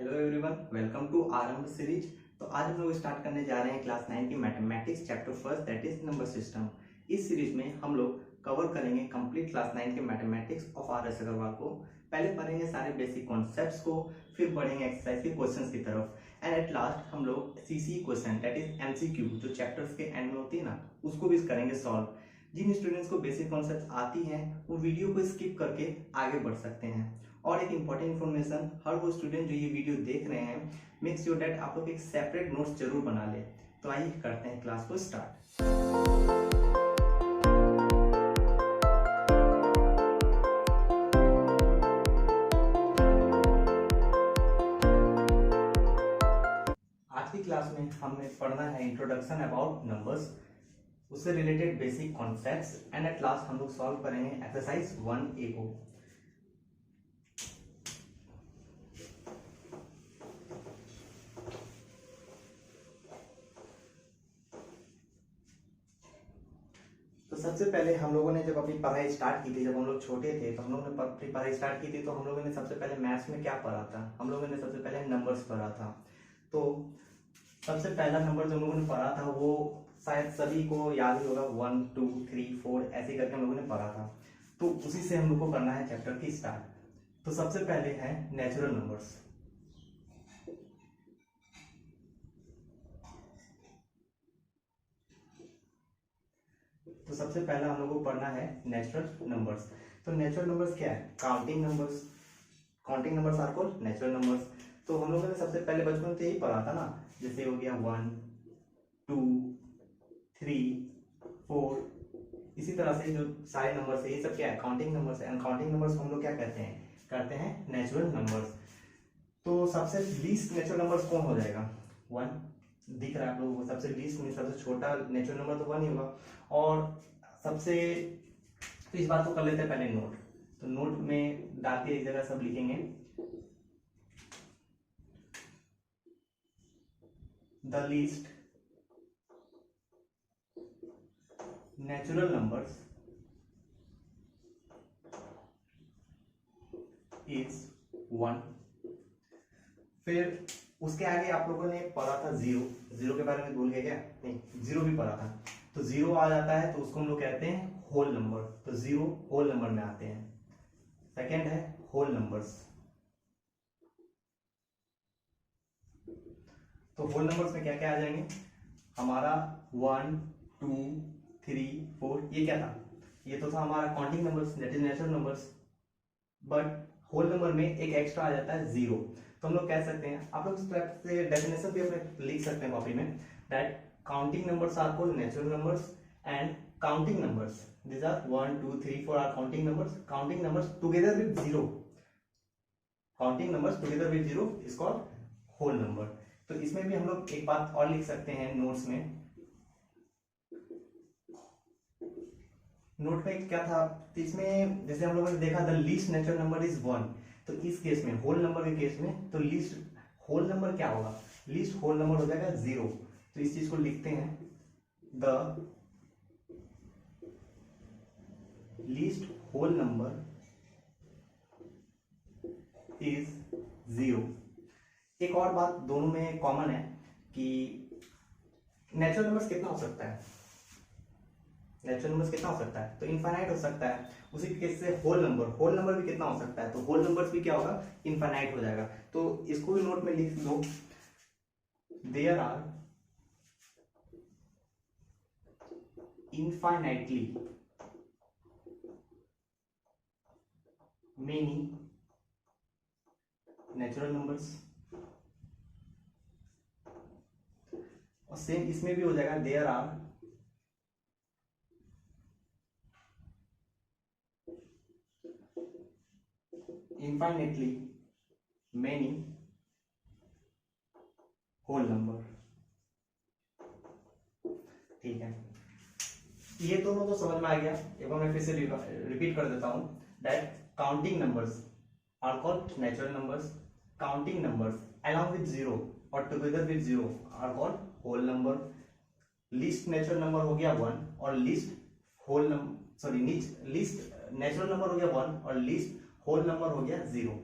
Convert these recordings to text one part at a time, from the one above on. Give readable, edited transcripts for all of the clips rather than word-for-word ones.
Hello everyone, welcome to आरंभ series. तो आज हम लोग स्टार्ट करने जा रहे हैं क्लास 9 की mathematics chapter first, that is number system. इस सीरीज में हम लोग कवर करेंगे कंप्लीट क्लास 9 के mathematics of R S Agarwal को। पहले पढ़ेंगे सारे बेसिक कॉन्सेप्ट्स को, फिर बढ़ेंगे एक्सरसाइज के क्वेश्चंस की तरफ, एंड एट लास्ट हम लोग CC question that is MCQ जो चैप्टर्स के एंड में होती है ना, उसको भी करेंगे सॉल्व। जिन स्टूडेंट्स को बेसिक कॉन्सेप्ट आती हैं वो वीडियो को स्किप करके आगे बढ़ सकते हैं। और एक इंपॉर्टेंट इन्फॉर्मेशन, हर वो स्टूडेंट जो ये वीडियो देख रहे हैं, मेक श्योर दैट आप लोग एक सेपरेट नोट्स जरूर बना ले। तो आइए करते हैं क्लास को स्टार्ट। आज की क्लास में हमें पढ़ना है इंट्रोडक्शन अबाउट नंबर्स, उससे related basic concepts, and at last हम लोग सॉल्व करेंगे एक्सरसाइज 1A को। तो सबसे पहले हम लोगों ने जब अपनी पढ़ाई स्टार्ट की थी, जब हम लोग छोटे थे तो हम लोगों ने अपनी पढ़ाई स्टार्ट की थी, तो हम लोगों ने सबसे पहले मैथ्स में क्या पढ़ा था? हम लोगों ने सबसे पहले नंबर्स पढ़ा था। तो सबसे पहला नंबर जो हम लोगों ने पढ़ा था वो शायद सभी को याद ही होगा, 1 2 3 4 ऐसे करके हम लोगों ने पढ़ा था। तो उसी से हम लोग को करना है चैप्टर की स्टार्ट। तो सबसे पहले है नेचुरल नंबर्स। तो सबसे पहला हम लोग को पढ़ना है नेचुरल नंबर्स। तो नेचुरल नंबर्स क्या है? Counting numbers. Counting numbers are called natural numbers. तो हम लोगों ने सबसे पहले बचपन में यही पढ़ा था ना, जैसे हो गया 1 2 3 4, इसी तरह से जो सारे नंबर्स है ये सब क्या है? काउंटिंग नंबर्स है। अनकाउंटिंग नंबर्स को हम लोग क्या कहते हैं? करते हैं नेचुरल नंबर्स। तो सबसे लीस्ट नेचुरल नंबर्स कौन हो जाएगा? 1 दिख रहा है आप लोगों को, सबसे लीस्ट में सबसे छोटा नेचुरल नंबर तो 1 ही होगा। और सबसे, तो इस बात को कर लेते हैं पहले नोट। तो नोट में डाल के एक जगह सब लिखेंगे, the least natural numbers is 1। फिर उसके आगे आप लोगों ने पढ़ा था जीरो। जीरो के बारे में भूल गए क्या? नहीं, जीरो भी पढ़ा था। तो जीरो आ जाता है तो उसको हम लोग कहते हैं होल नंबर। तो जीरो होल नंबर में आते हैं। सेकंड है होल नंबर्स। तो होल नंबर्स में क्या क्या आ जाएंगे? हमारा 1 2 3 4, ये क्या था? ये तो था हमारा counting numbers, that is natural numbers. But whole number में एक एक्स्ट्रा आ जाता है जीरो। तो हम लोग कह सकते हैं, आप लोग से डेफिनेशन भी अपने लिख सकते हैं कॉपी में, that counting numbers are called natural numbers and counting numbers, these are 1 2 3 4 are counting numbers. Counting numbers together with zero, counting numbers together with zero is called whole number. तो इसमें भी हम लोग एक बात और लिख सकते हैं नोट्स में। नोट में क्या था? तो इसमें जैसे हम लोगों ने देखा the least natural number is 1। तो इस केस में, होल नंबर के केस में, तो लीस्ट होल नंबर क्या होगा? लीस्ट होल नंबर हो जाएगा 0। तो इस चीज को लिखते हैं, the least whole number is 0। एक और बात दोनों में कॉमन है कि नेचुरल नंबर्स कितना हो सकता है? नेचुरल नंबर्स कितना हो सकता है? तो इनफाइनाइट हो सकता है। उसी केस से होल नंबर भी कितना हो सकता है? तो होल नंबर्स भी क्या होगा? इनफाइनाइट हो जाएगा। तो इसको भी नोट में लिख दो, there are infinitely many natural numbers. और सेम इसमें भी हो जाएगा, there are infinitely many whole number। ठीक है, ये दोनों तो समझ में आ गया। एक बार मैं फिर से रिपीट कर देता हूं, that counting numbers are called natural numbers, counting numbers along with zero और together with zero are called whole number. Least natural number हो गया 1 और least whole number, sorry, least natural number हो गया 1 और लीस्ट होल नंबर हो गया 0।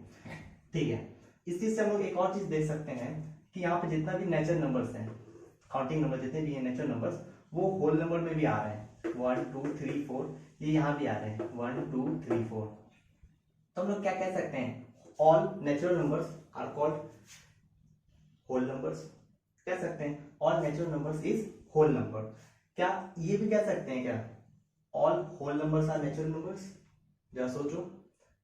ठीक है, इस चीज से हम लोग एक और चीज देख सकते हैं कि यहाँ पे जितना भी नेचुरल नंबर्स हैं, काउंटिंग नंबर जितने भी हैं नेचुरल नंबर्स, वो होल नंबर में भी आ रहे हैं। 1 2 3 4 ये यहाँ भी आ रहे हैं 1 2 3 4। तो हम लोग क्या कह सकते हैं, all natural numbers are called whole numbers. कह सकते हैं all natural numbers is whole number. क्या ये भी कह सकते हैं क्या all whole numbers are natural numbers? जरा सोचो,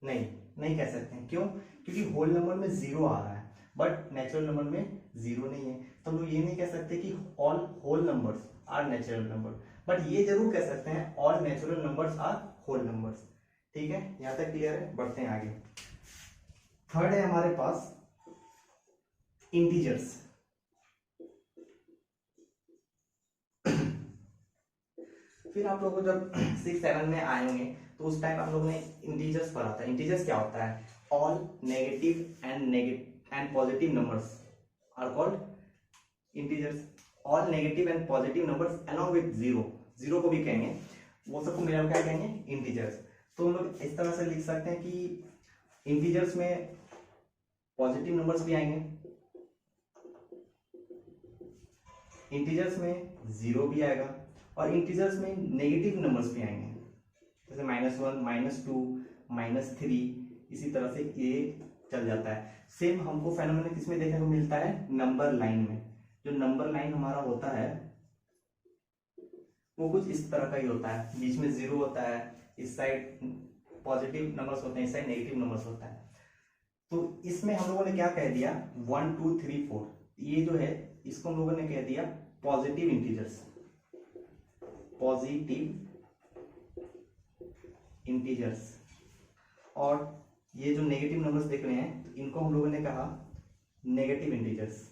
नहीं नहीं कह सकते हैं। क्यों? क्योंकि होल नंबर में जीरो आ रहा है बट नेचुरल नंबर में जीरो नहीं है। तो हम लोग ये नहीं कह सकते कि all whole numbers are natural number, but ये जरूर कह सकते हैं all natural numbers are whole numbers. ठीक है, यहां तक क्लियर है? बढ़ते हैं आगे। थर्ड है हमारे पास इंटीजर्स। फिर आप लोगों को जब 6-7 में आए होंगे तो उस टाइम आप लोगों ने इंटीजर्स पढ़ा था। इंटीजर्स क्या होता है? All negative and positive numbers are called integers. All negative and positive numbers along with zero, zero को भी कहेंगे, वो सबको मिलाकर क्या कहेंगे? इंटीजर्स। तो हम लोग इस तरह से लिख सकते हैं कि इंटीजर्स में पॉजिटिव नंबर्स भी आएंगे, इंटीजर्स में जीरो भी आएगा, और इंटीजर्स में नेगेटिव नंबर्स भी आएंगे, जैसे -1 -2 -3, इसी तरह से ये चल जाता है। सेम हमको फेनोमेनन किसमें देखने को मिलता है? नंबर लाइन में। जो नंबर लाइन हमारा होता है वो कुछ इस तरह का ही होता है, बीच में जीरो होता है, इस साइड पॉजिटिव नंबर्स होते हैं, इस साइड नेगेटिव नंबर्स होता है। तो इसमें हम लोगों ने क्या कह दिया? 1 2 3 4, ये जो है इसको हम लोगों ने कह दिया पॉजिटिव इंटीजर्स, पॉजिटिव इंटीजर्स। और ये जो नेगेटिव नंबर्स देख रहे हैं तो इनको हम लोगों ने कहा नेगेटिव इंटीजर्स।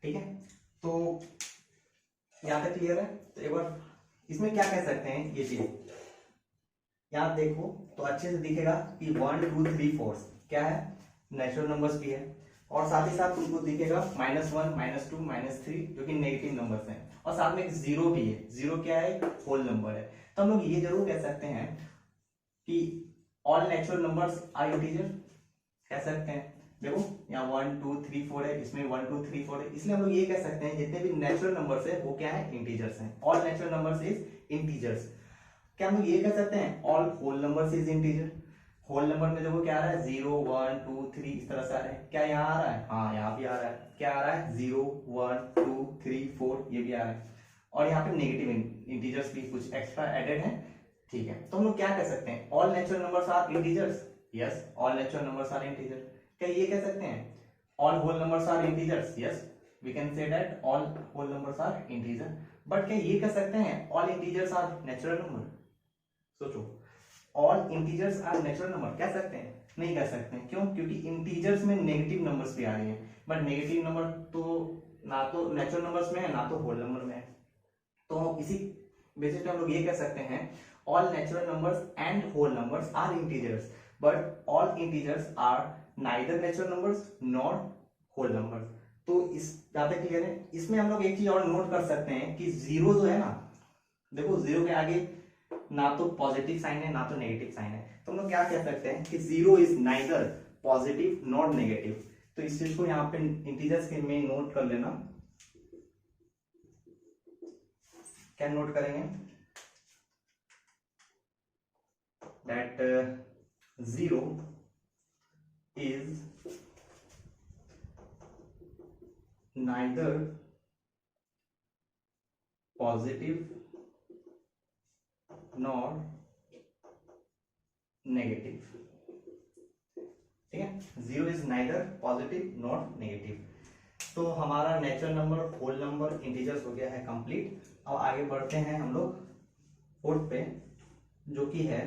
ठीक है, तो यहां तक क्लियर है? तो एक बार इसमें क्या कह सकते हैं, ये चीज यहां देखो तो अच्छे से दिखेगा कि 1 2 3 4 क्या है? नेचुरल नंबर्स भी है, और साथ ही साथ तुमको दिखेगा -1 -2 -3 जो कि नेगेटिव नंबर्स हैं, और साथ में एक जीरो भी है। जीरो क्या है? होल नंबर है। तो हम लोग ये जरूर कह सकते हैं कि all natural numbers are integer, कह सकते हैं। देखो यहाँ 1 2 3 4 है, इसमें 1 2 3 4 है, इसलिए हम लोग ये कह सकते हैं जितने भी नेचुरल नंबर्स है वो क्या है? इंटीजर्स हैं। All natural numbers is integers. क्या हम लोग ये कह सकते हैं all whole numbers is integer? Whole number में देखो क्या आ रहा है? 0 1 2 3 इस तरह से आ रहे हैं। क्या यहाँ आ रहा है? हाँ यहाँ भी आ रहा है। क्या आ रहा है? 0 1 2 3 4 ये भी आ रहा है, और यहाँ पे नेगेटिव इंटीजर्स भी कुछ एक्स्ट्रा एडेड है। ठीक है, तो हम लोग क्या कह सकते हैं? All natural numbers are integers. Yes, all natural numbers are integer. क्या ये कह सकते हैं all whole numbers are integers? Yes, we can say that all whole numbers are integer. But क्या ये कह सकते हैं all integers are natural number? सोचो, all integers are natural number कह सकते हैं? नहीं कह सकते हैं। क्यों? क्योंकि इंटीजर्स में नेगेटिव नंबर्स भी आ रही हैं, बट नेगेटिव नंबर तो ना तो नेचुरल नंबर्स में है ना तो होल नंबर में है। तो इसी बेसिस पे हम लोग ये कह सकते हैं all natural numbers and whole numbers are integers, but all integers are neither natural numbers nor whole numbers. तो इस ज्यादा क्लियर है? इसमें हम लोग एक चीज और नोट कर सकते हैं कि जीरो जो है ना, देखो जीरो के आगे ना तो पॉजिटिव साइन है ना तो नेगेटिव साइन है, तो हम लोग क्या कह सकते हैं कि zero is neither positive not negative. तो इस चीज को यहाँ पे इंटीजर्स के में नोट कर लेना। क्या नोट करेंगे? That zero is neither positive nor negative. ठीक है, zero is neither positive not negative. तो हमारा natural number, whole number, integers हो गया है कंप्लीट। अब आगे बढ़ते हैं हम लोग फोर्थ पे, जो कि है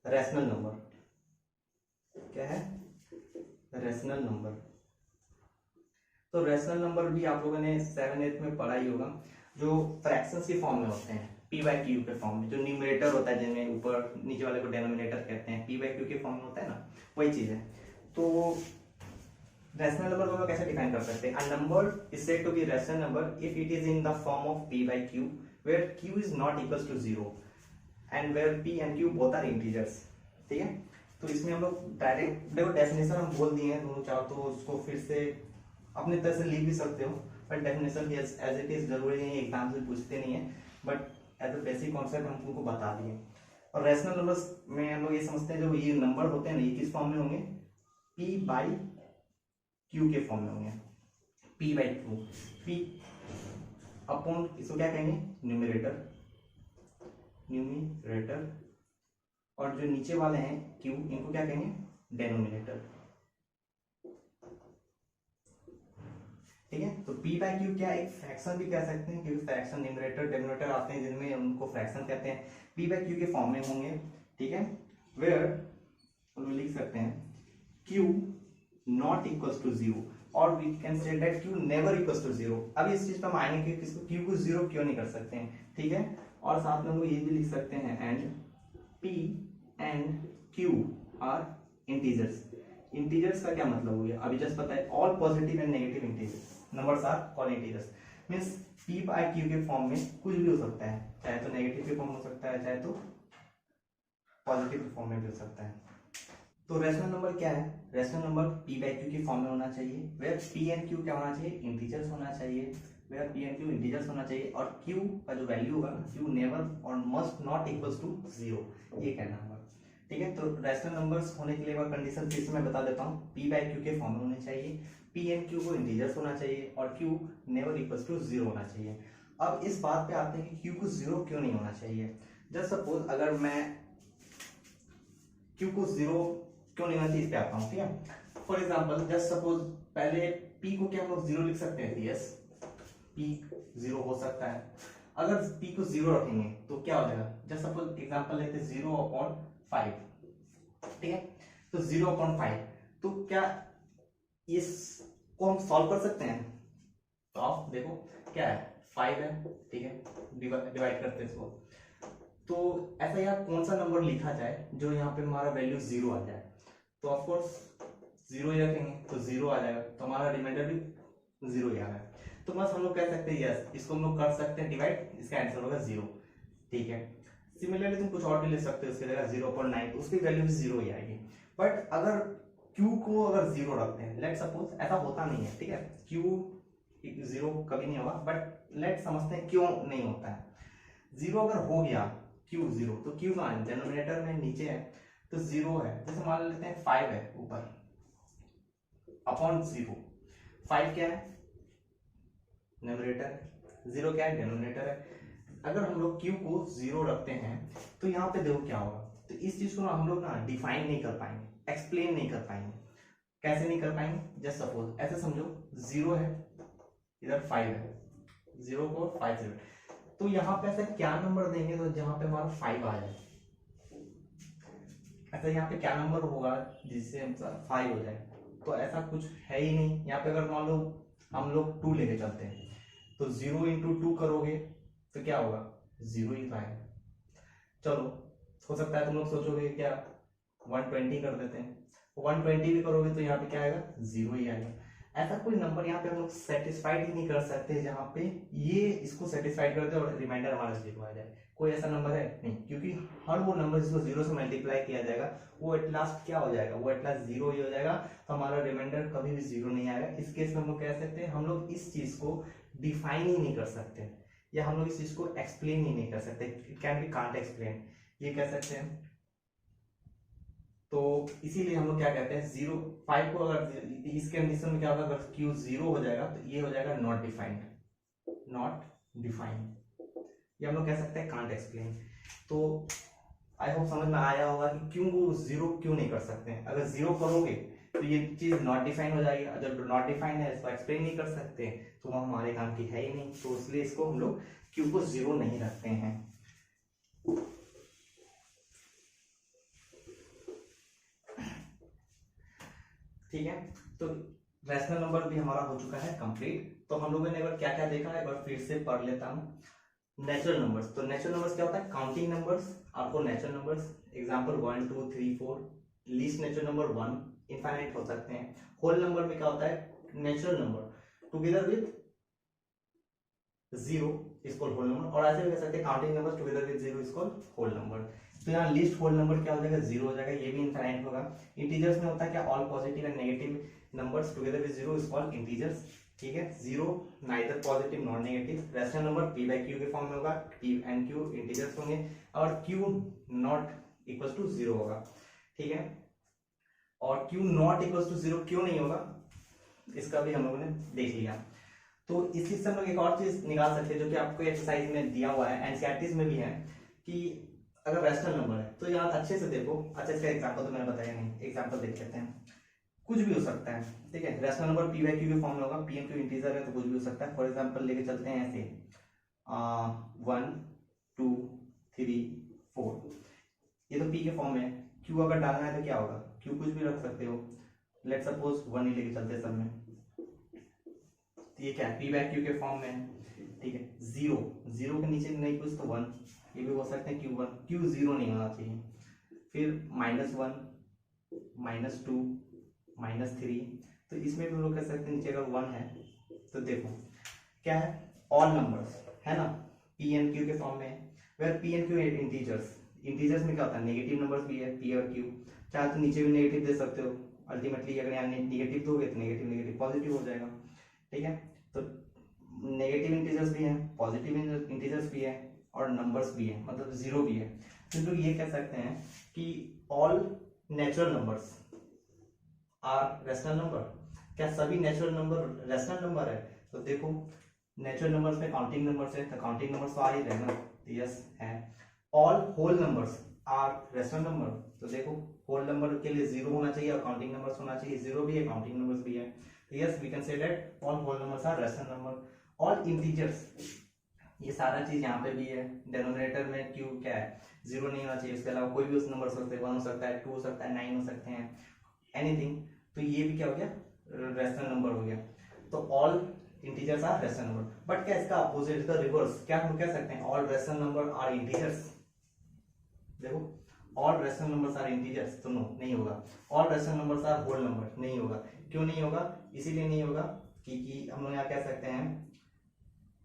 रैशनल नंबर। क्या है? Rational number. तो रैशनल नंबर भी आप लोगों ने 7th में पढ़ा ही होगा, जो फ्रैक्शंस की फॉर्म में होते हैं, p/q के फॉर्म में। जो न्यूमरेटर होता है जिनमें ऊपर नीचे वाले को डिनोमिनेटर कहते हैं, p/q के फॉर्म में होता है ना, वही चीज है। तो रैशनल नंबर को हम कैसे डिफाइन कर सकते हैं? A number is said to be rational number if it is in the form of p/q where q is not equals to 0। And where P and Q both are integers. ठीक है, तो इसमें हम लोग direct देखो definition हम बोल दिए हैं, दोनों चाहो तो उसको फिर से अपनी तरह से लिख भी सकते हो, but definition as it is जरूरी नहीं है, एग्जाम से पूछते नहीं है, but as a basic concept हम तुमको बता दिए। और रैशनल नंबर्स में हम लोग ये समझते हैं जो ये नंबर होते हैं ना, ये किस फॉर्म में होंगे, पी बाई क्यू के फॉर्म में होंगे, P by Q, P upon इसको क्या कहेंगे, न्यूमरेटर, न्यूमरेटर, और जो नीचे वाले हैं क्यू, इनको क्या कहेंगे, डेनोमिनेटर। ठीक है, तो p बाई क्यू क्या एक फ्रैक्शन भी कह सकते हैं, क्योंकि फ्रैक्शन न्यूमरेटर डेनोमिनेटर आते हैं जिनमें उनको फ्रैक्शन कहते हैं, p बाई क्यू के फॉर्म में होंगे। ठीक है, वेयर हम लोग लिख सकते हैं q नॉट इक्वल्स टू 0, और we can say that q never equals to 0। अब इस चीज पर हम आएंगे कि किसको q को 0 क्यों नहीं कर सकते हैं। ठीक है, और साथ में हम लोग ये भी लिख सकते हैं and p and q are integers. Integers का क्या मतलब हो गया, अभी जस्ट पता है, all positive and negative integers numbers are called integers. Means p by q के फॉर्म में कुछ भी हो सकता है, चाहे तो नेगेटिव के फॉर्म हो सकता है, चाहे तो पॉजिटिव के फॉर्म में भी हो सकता है। तो रैशनल नंबर क्या है, rational number p by q के फॉर्म में होना चाहिए, वेयर p एंड q क्या होना चाहिए, इंटीजर्स होना चाहिए, where p and q integers होना चाहिए, और q का जो वैल्यू होगा q नेवर और मस्ट नॉट इक्वल्स टू 0, ये कहना होगा। ठीक है, तो रैशनल नंबर्स होने के लिए एक कंडीशन फिर से मैं बता देता हूँ, p बाय q के फॉर्म में होने चाहिए, p एंड q को इंटीजर्स होना चाहिए, और q नेवर इक्वल्स टू 0 होना चाहिए। अब इस बात पे आते हैं कि q को 0 क्यों नहीं होना चाहिए। जस्ट सपोज अगर मैं q को 0 क्यों नहीं होना चाहिए इस पे आता हूँ। ठीक है, फॉर एग्जाम्पल जस्ट सपोज पहले p को क्या हम लोग 0 लिख सकते हैं, यस p 0 हो सकता है। अगर p को 0 रखेंगे तो क्या हो जाएगा, जस्ट सपोज एग्जाम्पल लेते हैं 0/5। ठीक है, तो 0/5, तो क्या इसको हम सॉल्व कर सकते हैं, तो आप देखो क्या है 5 है। ठीक है, डिवाइड करते हैं इसको, तो ऐसा यार कौन सा नंबर लिखा जाए जो यहाँ पे हमारा वैल्यू 0 आ जाए, तो ऑफ कोर्स 0 ही रखेंगे तो 0 आ जाएगा, तो हमारा रिमाइंडर भी 0 ही आ रहा है। तो बस हम लोग कह सकते हैं यस, इसको हम लोग कर सकते हैं डिवाइड, इसका आंसर होगा 0। ठीक है, सिमिलरली तुम कुछ और भी ले सकते हो, उसकी जगह 0.9, तो उसकी वैल्यू भी 0 ही आएगी। बट अगर q को अगर 0 रखते हैं, लेट सपोज ऐसा होता नहीं है, ठीक है, q 0 कभी नहीं होगा, बट लेट समझते हैं क्यों नहीं होता है। 0 अगर हो गया q 0, तो q का डिनोमिनेटर में नीचे है तो 0 है, जैसे मान लेते हैं 5 है ऊपर अपॉन 0, 5 क्या है न्यूमरेटर, 0 क्या है डिनोमिनेटर है। अगर हम लोग q को 0 रखते हैं तो यहाँ पे देखो क्या होगा, तो इस चीज को हम लोग ना डिफाइन नहीं कर पाएंगे, एक्सप्लेन नहीं कर पाएंगे। कैसे नहीं कर पाएंगे, जस्ट सपोज ऐसे समझो 0 है, इधर 5 है, 0 को 5 0, तो यहाँ पे ऐसा क्या नंबर देंगे तो जहां पे हमारा 5 आ जाए, ऐसा यहाँ पे क्या नंबर होगा जिससे 5 हो जाए, तो ऐसा कुछ है ही नहीं। यहाँ पे अगर मान लो हम लोग 2 लेके चलते हैं, तो 0 इंटू 2 करोगे तो क्या होगा 0 ही तो आएगा। चलो हो सकता है तुम लोग सोचोगे क्या 120 कर देते हैं, 120 भी करोगे तो यहाँ पे क्या आएगा 0 ही आएगा। ऐसा कोई नंबर यहाँ पे हम लोग सेटिस्फाइड ही नहीं कर सकते जहाँ पे ये इसको सेटिस्फाइड कर दे और रिमाइंडर हमारा 0 आ जाए। कोई ऐसा नंबर है नहीं, क्योंकि हर वो नंबर जिसको 0 से मल्टीप्लाई किया जाएगा वो एट लास्ट क्या हो जाएगा, वो एट लास्ट 0 ही हो जाएगा, तो हमारा रिमाइंडर कभी भी 0 नहीं आएगा। इस केस में हम लोग कह सकते हैं हम लोग इस चीज को डिफाइन ही नहीं कर सकते, या हम लोग इस चीज को एक्सप्लेन ही नहीं कर सकते, it can be can't explain, ये कह सकते हैं। तो इसीलिए हम लोग क्या कहते हैं 0 5 को अगर इस कंडीशन में क्या होगा, अगर q 0 हो जाएगा तो ये हो जाएगा नॉट डिफाइंड, नॉट डिफाइंड, ये हम लोग कह सकते हैं कांट एक्सप्लेन। तो आई होप समझ में आया होगा कि क्यों वो 0 क्यों नहीं कर सकते हैं। अगर 0 करोगे तो ये चीज नॉट डिफाइन हो जाएगी, जब नॉट डिफाइन है इसको एक्सप्लेन नहीं कर सकते तो वो हमारे काम की है ही नहीं, तो इसलिए इसको हम लोग q को 0 नहीं रखते हैं। ठीक है, तो रैशनल नंबर भी हमारा हो चुका है कंप्लीट। तो हम लोगों ने क्या क्या देखा है, एक बार फिर से पढ़ लेता हूँ। नेचुरल नंबर्स, तो नेचुरल नंबर्स क्या होता है, काउंटिंग नंबर्स, आपको natural numbers example 1 2 3 4, least natural number 1, infinite हो सकते हैं। होल नंबर में क्या होता है, natural number together with 0 is called whole number, और ऐसे भी कह सकते हैं counting numbers together with zero is called whole number. तो यहाँ लीस्ट होल नंबर क्या हो जाएगा, जीरो हो जाएगा, ये भी इनफाइनाइट होगा। इंटीजर्स में होता है क्या, all positive and negative numbers together with zero is called integers, ठीक है। Zero neither positive not negative. Rational number p by q के फॉर्म में होगा, पी एंड क्यू इंटीजर्स होंगे, और q not equal to zero होगा, ठीक है। और q not equal to zero क्यों नहीं होगा, इसका भी हम लोगों ने देख लिया। तो इस चीज से हम लोग एक और चीज निकाल सकते हैं जो कि आपको एक्सरसाइज में दिया हुआ है, एनसीईआरटी में भी है, कि अगर रैशनल नंबर है तो यार अच्छे से देखो। अच्छा, इसका एग्जांपल तो मैंने बताया नहीं, एग्जांपल देख लेते हैं। कुछ भी हो सकता है, ठीक है। Rational number p by q के फॉर्म में होगा, पी एंड क्यू इंटीजर है तो कुछ भी हो सकता है। फॉर एग्जांपल लेके चलते हैं ऐसे 1 2 3 4, ये तो पी के फॉर्म में है। क्यू अगर डालना है तो क्या होगा, क्यू कुछ भी रख सकते हो, लेट सपोज 1 ही लेके चलते हैं सब में, तो ये क्या है, पी बाई क्यू के फॉर्म में है, ठीक है। जीरो, जीरो के नीचे नहीं कुछ तो 1, ये भी हो सकते हैं Q1, क्यू जीरो नहीं होना चाहिए। फिर -1 -2 -3, तो इसमें भी हम लोग कह सकते हैं नीचे अगर 1 है तो देखो क्या है, ऑल नंबर्स है ना, पी एंड क्यू के फॉर्म में। Where P and q integers, integers में क्या होता है, नेगेटिव नंबर्स भी है पी और क्यू, चाहे तो नीचे भी नेगेटिव दे सकते हो। अल्टीमेटली अगर यहाँ नेगेटिव दोगे तो नेगेटिव नेगेटिव पॉजिटिव हो जाएगा, ठीक है। तो नेगेटिव इंटीजर्स भी है, पॉजिटिव इंटीजर्स भी है, और नंबर्स भी है, मतलब जीरो भी है। तो लोग ये कह सकते हैं कि all natural numbers are rational number. क्या सभी नेचुरल नंबर रैशनल नंबर है, तो देखो नेचुरल नंबर्स में काउंटिंग नंबर्स है, तो काउंटिंग नंबर्स तो आ ही रहे ना, यस है। All whole numbers are rational number, तो देखो होल नंबर के लिए जीरो होना चाहिए और काउंटिंग नंबर्स होना चाहिए, जीरो भी है काउंटिंग नंबर्स भी है, तो yes we can say that all whole numbers are rational number. All integers, ये सारा चीज यहाँ पे भी है। डिनोमिनेटर में क्यू क्या है, जीरो नहीं होना चाहिए, उसके अलावा कोई भी उस नंबर हो सकते हैं, 1 हो सकता है, 2 हो सकता है, 9 हो सकते हैं, एनीथिंग। तो ये भी क्या हो गया, रैशनल नंबर हो गया। तो all integers are rational number. But क्या इसका अपोजिट, इसका रिवर्स, क्या हम कह सकते हैं all rational number are integers. देखो all rational numbers are integers, तो नो नहीं होगा। All rational numbers are whole number, नहीं होगा। क्यों नहीं होगा, इसीलिए नहीं होगा क्योंकि हम लोग यहाँ कह सकते हैं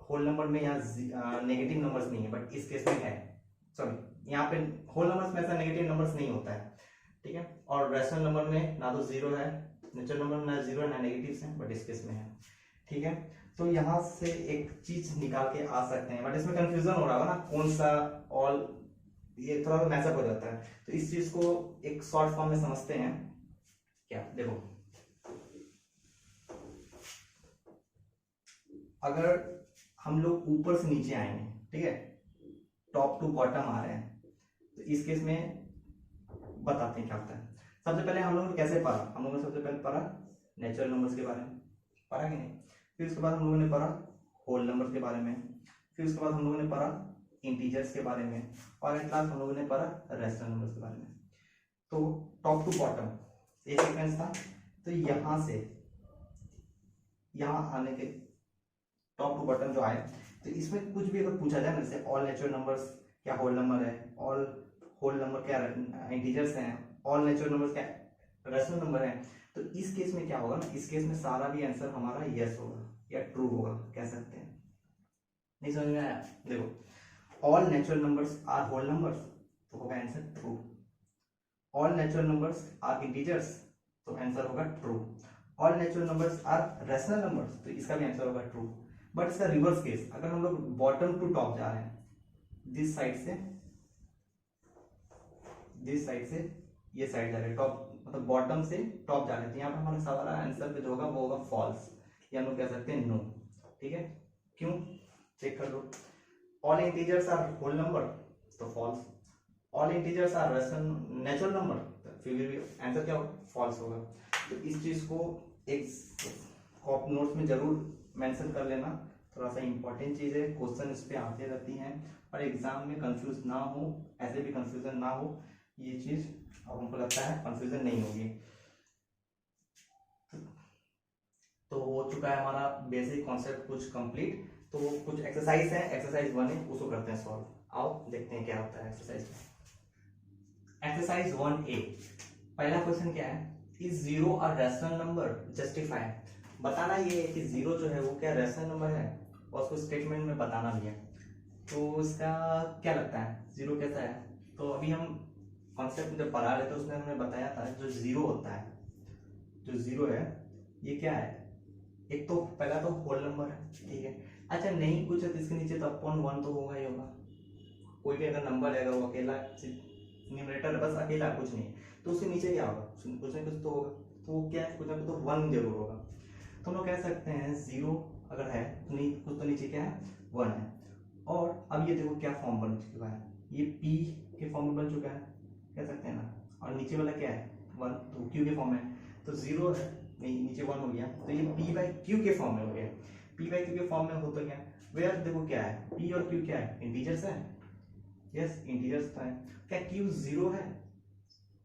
होल नंबर में यहाँ नेगेटिव नंबर्स नहीं है, बट इस केस में है, सॉरी यहाँ पे होल नंबर्स में ऐसा नेगेटिव नंबर्स नहीं होता है, ठीक है। और रैशनल नंबर में ना तो जीरो है, नेचुरल नंबर में ना जीरो है ना नेगेटिव्स हैं, बट इस केस में है, ठीक है। तो यहाँ से एक चीज निकाल के आ सकते हैं, बट इसमें कंफ्यूजन हो रहा होगा ना कौन सा ऑल, ये थोड़ा सा मैचअप हो जाता है। तो इस चीज को एक शॉर्ट फॉर्म में समझते हैं। क्या देखो, अगर हम लोग ऊपर से नीचे आएंगे, ठीक है, टॉप टू बॉटम आ रहे हैं, तो इस केस में बताते हैं क्या होता है। सबसे पहले हम लोगों ने कैसे पढ़ा, हम लोगों ने सबसे पहले पढ़ा नेचुरल नंबर्स के बारे में, पढ़ा कि नहीं। फिर उसके बाद हम लोगों ने पढ़ा होल नंबर्स के बारे में, फिर उसके बाद हम लोगों ने पढ़ा इंटीजर्स के बारे में, और एट लास्ट हम लोगों ने पढ़ा रैशनल नंबर्स के बारे में। तो टॉप टू बॉटम एक सीक्वेंस था। तो यहाँ से यहाँ आने के टॉप टू बॉटम जो आए, तो इसमें कुछ भी अगर पूछा जाए ना, जैसे ऑल नेचुरल नंबर्स क्या होल नंबर है, ऑल होल नंबर क्या इंटीजर्स हैं, ऑल नेचुरल नंबर्स क्या रैशनल नंबर है, तो इस केस में क्या होगा ना, इस केस में सारा भी आंसर हमारा यस होगा या ट्रू होगा, कह सकते हैं। नहीं समझ में आया, देखो all natural numbers are whole numbers, तो होगा answer true. All natural numbers are integers, तो आंसर होगा true. All natural numbers are rational numbers, तो इसका भी आंसर होगा ट्रू। बट इसका रिवर्स केस, अगर हम लोग बॉटम टू टॉप जा रहे हैं, दिस साइड से ये साइड जा रहे हैं, टॉप मतलब बॉटम से टॉप जा रहे हैं, तो यहाँ पर हमारा सवाल आंसर जो होगा वो होगा फॉल्स, या हम लोग कह सकते हैं नो, ठीक है। क्यों, चेक कर लो। All integers are whole number, तो false. All integers are natural number, तो फिर भी आंसर क्या होगा, फॉल्स होगा। तो इस चीज को एक नोट्स में जरूर मेंशन कर लेना, थोड़ा सा इंपॉर्टेंट चीज है, क्वेश्चन इस पे आते रहती हैं, और एग्जाम में कंफ्यूज ना हो, ऐसे भी कंफ्यूजन ना हो, ये चीज अब हमको लगता है कंफ्यूजन नहीं होगी। तो हो चुका है हमारा बेसिक कॉन्सेप्ट कुछ कंप्लीट। तो कुछ एक्सरसाइज है, एक्सरसाइज 1 है, उसको करते हैं सॉल्व। आओ देखते हैं क्या होता है एक्सरसाइज में। एक्सरसाइज 1A, पहला क्वेश्चन क्या है, is zero a rational number, justify. बताना ये है कि जीरो जो है वो क्या रैशनल नंबर है, और उसको स्टेटमेंट में बताना भी है। तो इसका क्या लगता है जीरो कैसा है? तो अभी हम कॉन्सेप्ट में जब पढ़ा रहे थे उसमें हमने बताया था जो जीरो होता है, जो जीरो है ये क्या है, एक तो पहला तो होल नंबर है, ठीक है। अच्छा नहीं कुछ है तो इसके नीचे तो अपॉन वन तो होगा ही होगा, कोई भी अगर नंबर है अगर वो अकेला न्यूमरेटर बस अकेला कुछ नहीं तो उसके नीचे क्या होगा, कुछ ना कुछ तो होगा, तो वो क्या है कुछ ना कुछ तो वन जरूर होगा। तो हम लोग कह सकते हैं जीरो अगर है तो कुछ तो नीचे क्या है वन है। और अब ये देखो क्या फॉर्म बन चुका है, ये पी के फॉर्म में बन चुका है कह सकते हैं ना, और नीचे वाला क्या है वन, तो क्यू के फॉर्म में, तो जीरो है नहीं नीचे वन हो गया, तो ये पी बाई क्यू के फॉर्म में हो गया। पी बाई क्यू के फॉर्म में हो तो क्या वेयर देखो क्या है पी और क्यू क्या है इंटीजर्स है, यस इंटीजर्स है। क्या क्यू जीरो है?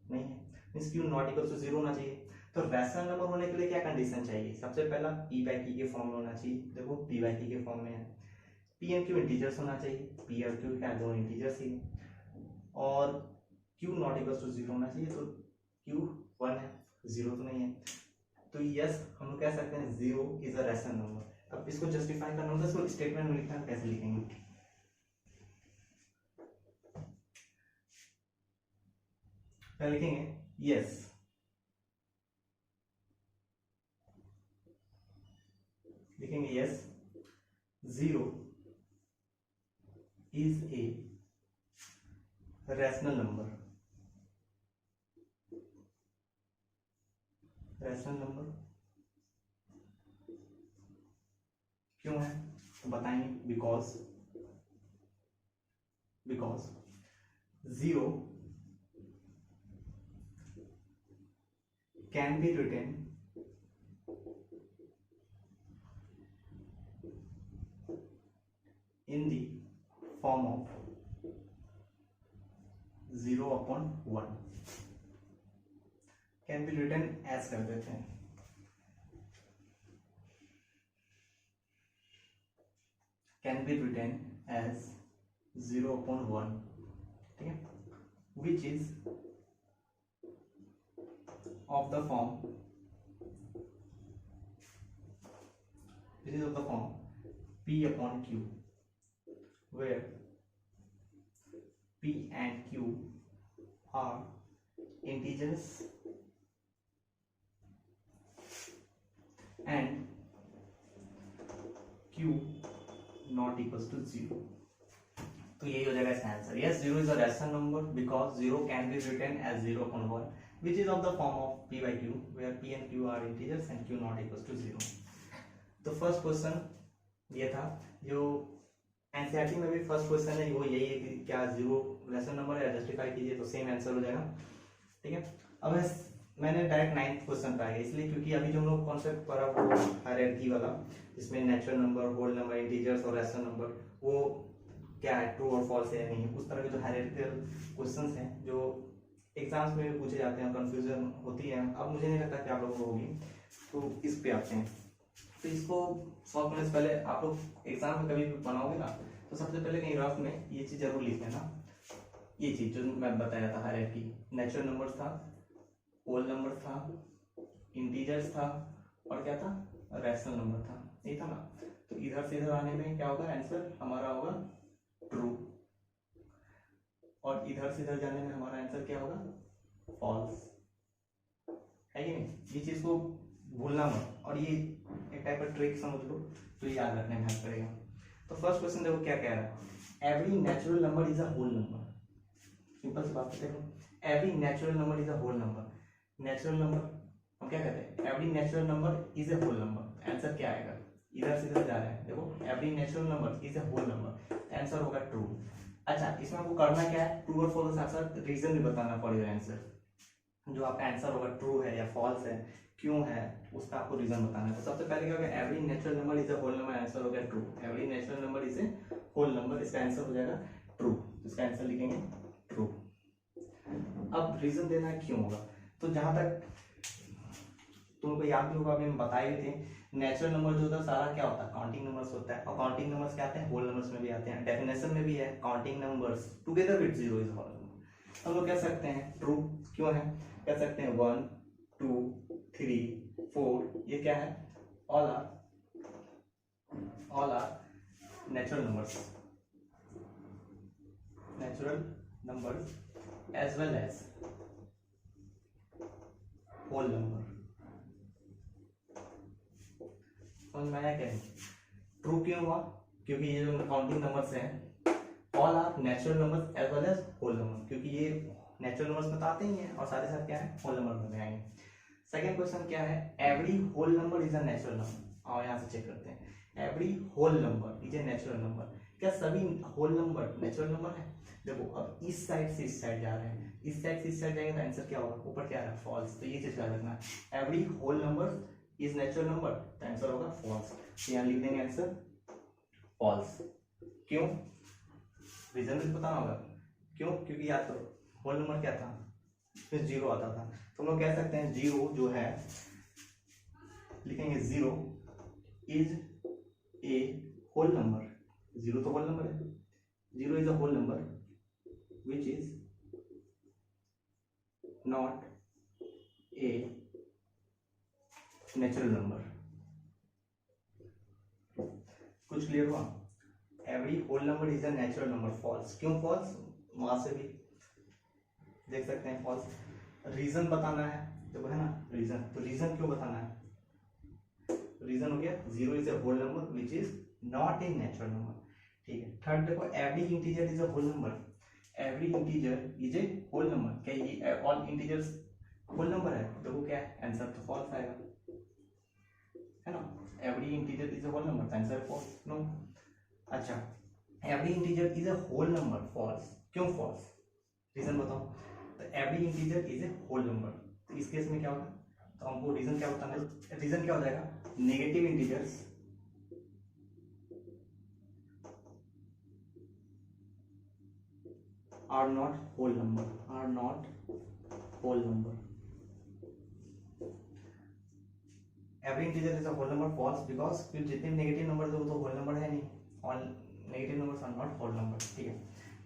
नहीं है, means q not equal to zero होना चाहिए। तो रैशनल नंबर होने के लिए क्या कंडीशन चाहिए, सबसे पहला पी बाई क्यू के फॉर्म में होना चाहिए, देखो पी बाई क्यू के फॉर्म में है, पी एंड क्यू इंटीजर्स होना चाहिए, पी और क्यू क्या दोनों इंटीजर्स ही, और q not equal to zero होना चाहिए, तो क्यू वन है जीरो तो नहीं है, तो यस हम लोग कह सकते हैं zero is a rational number. अब इसको जस्टिफाई करना होता है, इसको स्टेटमेंट में लिखना है, कैसे लिखेंगे, क्या लिखेंगे यस लिखेंगे yes zero is a rational number, rational number क्यों है तो बताएंगे, because zero can be written in the form of 0 upon 1, can be written as कर देते हैं, can be written as 0 upon 1, ठीक है, which is of the form P upon Q, where P and Q are integers and Q not equals to 0। तो यही हो जाएगा इसका answer, yes zero is a rational number because zero can be written as 0 upon 1 which is of the form of p by q where p and q are integers and q not equals to 0। तो first question ये था, जो NCERT में भी first question है वो यही है कि क्या जीरो रैशनल नंबर है, जस्टिफाई कीजिए, तो सेम आंसर हो जाएगा, ठीक है। अब मैंने डायरेक्ट 9th क्वेश्चन पे आ गया, इसलिए क्योंकि अभी जो हम लोग कॉन्सेप्ट पढ़ा वो हायरार्की वाला, जिसमें natural number, whole number, integers और रैशनल नंबर, वो क्या है ट्रू और फॉल्स है नहीं, उस तरह के जो हायरार्किकल क्वेश्चंस हैं जो एग्जाम्स में भी पूछे जाते हैं, कंफ्यूजन होती है, अब मुझे नहीं लगता कि आप लोगों को होगी, तो इस पे आते हैं। तो इसको सॉल्व करने से पहले आप लोग एग्जाम में कभी भी बनाओगे ना, तो सबसे पहले कहीं रफ में ये चीज जरूर लिख लेना, ये चीज जो मैं बताया था हायरार्की, नेचुरल नंबर था, होल नंबर था, इंटीजर्स था, और क्या था रैशनल नंबर था, यही था ना। तो इधर से इधर आने में क्या होगा, आंसर हमारा होगा ट्रू, और इधर से इधर जाने में हमारा आंसर क्या होगा फॉल्स, है कि नहीं। ये चीज को भूलना मत, और ये एक टाइप का ट्रिक समझ लो, तो याद रखने में हेल्प करेगा। तो फर्स्ट क्वेश्चन देखो क्या कह रहा है, every natural number is a whole number, simple सी बात देखो, every natural number is a whole number, natural number हम क्या कहते हैं, every natural number is a whole number, answer क्या आएगा, इधर से इधर जा रहे हैं, देखो every natural number is a whole number, answer होगा ट्रू। अच्छा इसमें आपको करना क्या है, ट्रू और फॉल्स आंसर रीजन भी बताना पड़ेगा, आंसर जो आपका आंसर होगा ट्रू है या फॉल्स है, क्यों है, उसका आपको रीजन बताना है। तो सबसे पहले क्या होगा, every natural number is a whole number, answer हो गया true, every natural number is a whole number, इसका आंसर हो जाएगा ट्रू, इसका आंसर लिखेंगे ट्रू। अब रीजन देना है क्यों होगा, तो जहां तक तुमको याद भी होगा, अभी बताए भी थे, नेचुरल नंबर जो होता है सारा क्या होता है काउंटिंग नंबर्स होता है, और काउंटिंग नंबर्स क्या आते हैं होल नंबर्स में भी आते हैं, डेफिनेशन में भी है counting numbers together with zero is whole number. हम लोग कह सकते हैं ट्रू, क्यों है, कह सकते हैं 1 2 3 4 ये क्या है, all are natural numbers, natural numbers as well as whole number। समझ में आया क्या? ट्रू क्यों हुआ? क्योंकि ये जो काउंटिंग नंबर्स हैं all are natural numbers as well as whole number, क्योंकि ये नेचुरल नंबर्स में तो आते ही हैं और साथ ही साथ क्या है, होल नंबर में आएंगे। सेकंड क्वेश्चन क्या है, every whole number is a natural number. आओ यहाँ से चेक करते हैं, every whole number is a natural number. क्या सभी होल नंबर नेचुरल नंबर है? देखो अब इस साइड से इस साइड जा रहे हैं, इस साइड से इस साइड जाएंगे तो आंसर क्या होगा, ऊपर क्या है, फॉल्स। तो ये चीज याद रखना, every whole number is natural number, तो आंसर होगा फॉल्स। तो यहाँ लिख देंगे आंसर फॉल्स। क्यों? रीजन भी बताना होगा क्यों, क्योंकि याद करो होल नंबर क्या था, फिर जीरो आता था। तो हम लोग कह सकते हैं जीरो जो है, लिखेंगे zero is a whole number. Zero तो होल नंबर है, zero is a whole number which is not a natural number. कुछ क्लियर हुआ? Every whole number is a natural number, false. क्यों फॉल्स? वहां से भी देख सकते हैं फॉल्स। रीजन बताना है तो है ना, रीजन। तो रीजन क्यों बताना है? रीजन हो गया zero is a whole number which is not a natural number. ठीक है। थर्ड देखो, every integer is a whole number. Every integer is a whole number. क्या ये ऑल इंटीजर्स होल नंबर है? देखो क्या है, आंसर तो फॉल्स आएगा, है ना। Every integer is a whole number, answer false, no. अच्छा, every integer is a whole number, false. क्यों फॉल्स? रीजन बताओ। तो every integer is a whole number, तो इस केस में क्या होगा, तो हमको रीजन क्या बताना है। रीजन क्या हो जाएगा, negative integers are not whole number, are not whole number. Every integer is a whole number, false, because जितने नेगेटिव नंबर है वो तो होल नंबर है नहीं, all negative numbers are not whole number. ठीक है।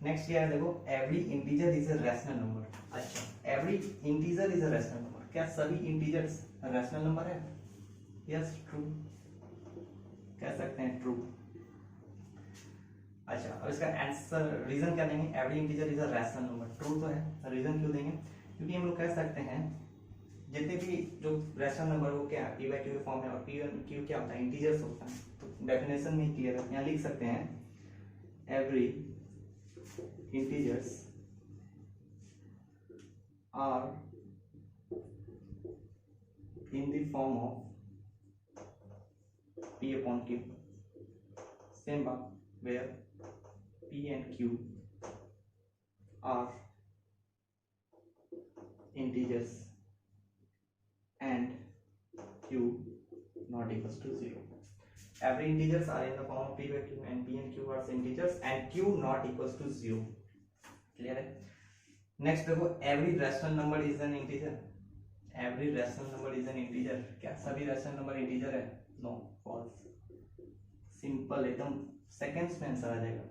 नेक्स्ट क्या है, देखो every integer is a rational number. अच्छा, every integer is a rational number. क्या सभी इंटीजर्स रैशनल नंबर है? यस, ट्रू, कह सकते हैं ट्रू। अच्छा, अब इसका आंसर रीजन क्या देंगे, every integer is a rational number, true तो है। रीजन क्यों देंगे, क्योंकि हम लोग कह सकते हैं जितने भी जो रैशनल नंबर वो क्या है, पी बाई क्यू के फॉर्म है, और पी वन क्यू क्या होता है, इंटीजर्स होता है। तो डेफिनेशन में ही क्लियर है, यहाँ लिख सकते हैं every integers are in the form of p upon q, same बात where p and q are integers and q not equals to 0. Every integers are in the form of p by q and p and q are integers and q not equals to 0. Clear है? Next देखो, every rational number is an integer. Every rational number is an integer. क्या सभी rational number integer है? No, false. Simple एकदम seconds में answer आ जाएगा।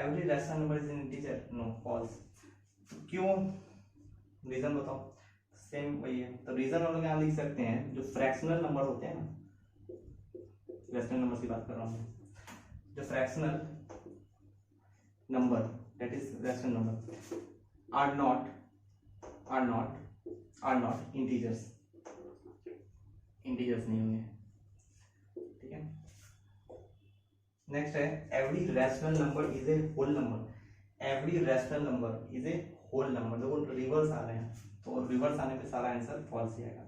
Every rational number is an integer, no, false. क्यों? रीजन बताओ। सेम वही है, तो रीजन हम लोग यहाँ लिख सकते हैं, जो फ्रैक्शनल नंबर होते हैं ना, रैशनल नंबर की बात कर रहा हूँ, जो fractional number that is rational number are not integers, integers नहीं होंगे। ठीक है। नेक्स्ट है, every rational number is a whole number. Every rational number is a whole number. देखो रिवर्स आ रहे हैं, तो रिवर्स आने पे सारा आंसर फॉल्स ही आएगा,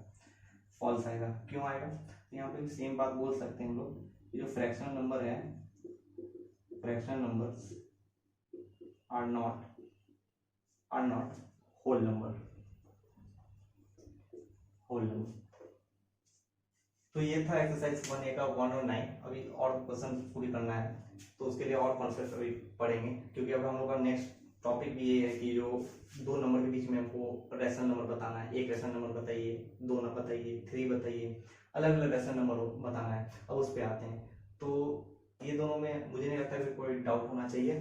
फॉल्स आएगा। क्यों आएगा? तो यहाँ पे भी सेम बात बोल सकते हैं हम लोग, जो फ्रैक्शनल नंबर है, fractional numbers are not whole number, whole number. तो ये था एक्सरसाइज 1A का 1 और 9। अभी और क्वेश्चन पूरी करना है, तो उसके लिए और कॉन्सेप्ट अभी पढ़ेंगे, क्योंकि अब हम लोग का नेक्स्ट टॉपिक भी ये है कि जो दो नंबर के बीच में हमको रैशनल नंबर बताना है। एक रैशनल नंबर बताइए, दो नंबर बताइए, 3 बताइए, अलग अलग रैशनल नंबर बताना है। अब उस पर आते हैं, तो ये दोनों में मुझे नहीं लगता कि कोई डाउट होना चाहिए।